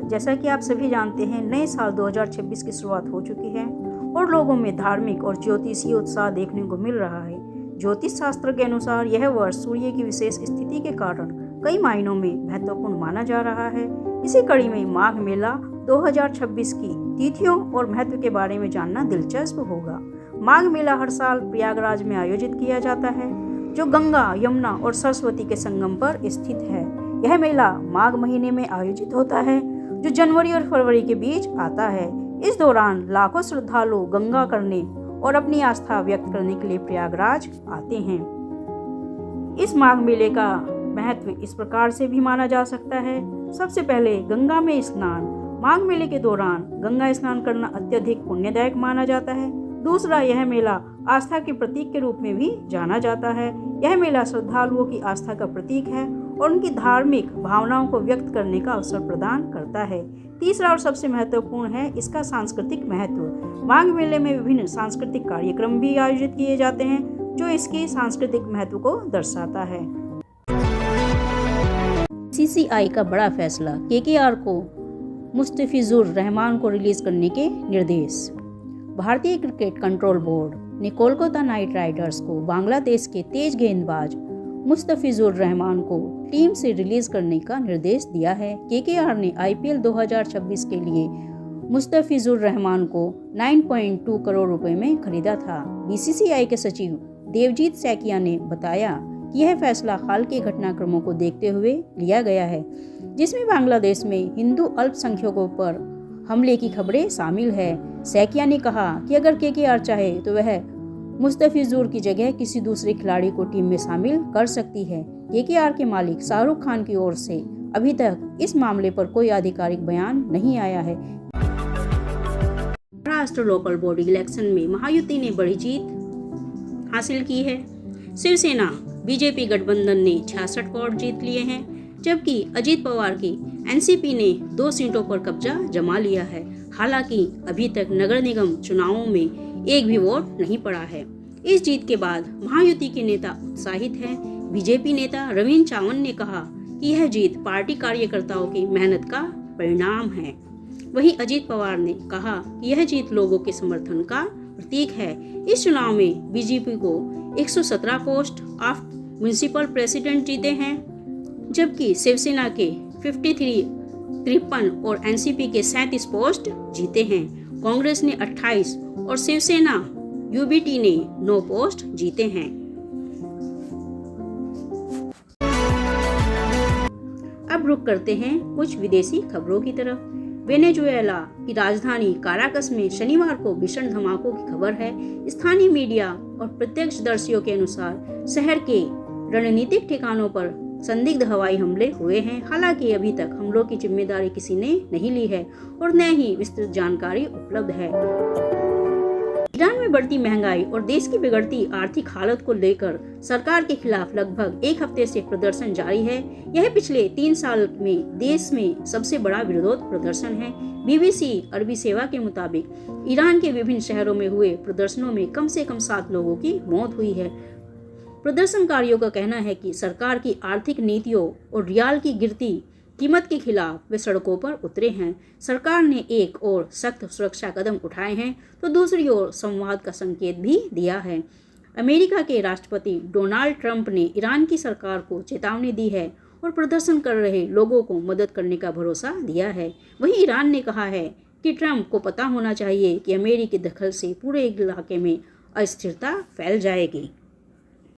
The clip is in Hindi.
जैसा कि आप सभी जानते हैं, नए साल 2026 की शुरुआत हो चुकी है और लोगों में धार्मिक और ज्योतिषीय उत्साह देखने को मिल रहा है। ज्योतिष शास्त्र के अनुसार यह वर्ष सूर्य की विशेष स्थिति के कारण कई मायनों में महत्वपूर्ण माना जा रहा है। इसी कड़ी में माघ मेला 2026 की तिथियों और महत्व के बारे में जानना दिलचस्प होगा। माघ मेला हर साल प्रयागराज में आयोजित किया जाता है, जो गंगा, यमुना और सरस्वती के संगम पर स्थित है। यह मेला माघ महीने में आयोजित होता है, जो जनवरी और फरवरी के बीच आता है। इस दौरान लाखों श्रद्धालु गंगा करने और अपनी आस्था व्यक्त करने के लिए प्रयागराज आते हैं। इस माघ मेले का महत्व इस प्रकार से भी माना जा सकता है। सबसे पहले गंगा में स्नान। माघ मेले के दौरान गंगा स्नान करना अत्यधिक पुण्यदायक माना जाता है। दूसरा, यह मेला आस्था के प्रतीक के रूप में भी जाना जाता है। यह मेला श्रद्धालुओं की आस्था का प्रतीक है और उनकी धार्मिक भावनाओं को व्यक्त करने का अवसर प्रदान करता है। तीसरा और सबसे महत्वपूर्ण है इसका सांस्कृतिक महत्व। माघ मेले में विभिन्न सांस्कृतिक कार्यक्रम भी आयोजित किए जाते हैं, जो इसके सांस्कृतिक महत्व को दर्शाता है। बीसीसीआई का बड़ा फैसला, केकेआर को मुस्तफिजुर रहमान को रिलीज करने के निर्देश। भारतीय क्रिकेट कंट्रोल बोर्ड ने कोलकाता नाइट राइडर्स को बांग्लादेश के तेज गेंदबाज मुस्तफिजुर रहमान को टीम से रिलीज करने का निर्देश दिया है। केकेआर ने आईपीएल 2026 के लिए मुस्तफिजुर रहमान को 9.2 करोड़ रुपए में खरीदा था। बीसीसीआई के सचिव देवजीत सैकिया ने बताया कि यह फैसला हाल के घटनाक्रमों को देखते हुए लिया गया है, जिसमें बांग्लादेश में हिंदू अल्पसंख्यकों पर हमले की खबरें शामिल है। सैकिया ने कहा कि अगर केकेआर चाहे तो वह मुस्तफिजुर की जगह किसी दूसरे खिलाड़ी को टीम में शामिल कर सकती है। केकेआर के मालिक शाहरुख खान की ओर से अभी तक इस मामले पर कोई आधिकारिक बयान नहीं आया है। महाराष्ट्र लोकल बॉडी इलेक्शन में महायुति ने बड़ी जीत हासिल की है। शिवसेना बीजेपी गठबंधन ने 66 वोट जीत लिए हैं, जबकि अजित पवार की एनसीपी ने 2 सीटों पर कब्जा जमा लिया है। हालांकि अभी तक नगर निगम चुनावों में एक भी वोट नहीं पड़ा है। इस जीत के बाद महायुति के नेता उत्साहित हैं। बीजेपी नेता रविंद्र चावन ने कहा कि यह जीत पार्टी कार्यकर्ताओं की मेहनत का परिणाम है। वहीं अजित पवार ने कहा कि यह जीत लोगों के समर्थन का प्रतीक है। इस चुनाव में बीजेपी को 117 पोस्ट ऑफ म्युनिसिपल प्रेसिडेंट जीते हैं, जबकि शिवसेना के 53 और एनसीपी के 37 पोस्ट जीते हैं। कांग्रेस ने 28 और शिवसेना यूबीटी ने 9 पोस्ट जीते हैं। अब रुक करते हैं कुछ विदेशी खबरों की तरफ। वेनेजुएला की राजधानी काराकस में शनिवार को भीषण धमाकों की खबर है। स्थानीय मीडिया और प्रत्यक्षदर्शियों के अनुसार शहर के रणनीतिक ठिकानों पर संदिग्ध हवाई हमले हुए हैं। हालांकि अभी तक हमलों की जिम्मेदारी किसी ने नहीं ली है और न ही विस्तृत जानकारी उपलब्ध है। ईरान में बढ़ती महंगाई और देश की बिगड़ती आर्थिक हालत को लेकर सरकार के खिलाफ लगभग एक हफ्ते से प्रदर्शन जारी है। यह पिछले 3 साल में देश में सबसे बड़ा विरोध प्रदर्शन है। बीबीसी अरबी सेवा के मुताबिक ईरान के विभिन्न शहरों में हुए प्रदर्शनों में कम से कम 7 लोगों की मौत हुई है। प्रदर्शनकारियों का कहना है कि सरकार की आर्थिक नीतियों और रियाल की गिरती कीमत के खिलाफ वे सड़कों पर उतरे हैं। सरकार ने एक ओर सख्त सुरक्षा कदम उठाए हैं तो दूसरी ओर संवाद का संकेत भी दिया है। अमेरिका के राष्ट्रपति डोनाल्ड ट्रंप ने ईरान की सरकार को चेतावनी दी है और प्रदर्शन कर रहे लोगों को मदद करने का भरोसा दिया है। वहीं ईरान ने कहा है कि ट्रंप को पता होना चाहिए कि अमेरिकी दखल से पूरे इलाके में अस्थिरता फैल जाएगी।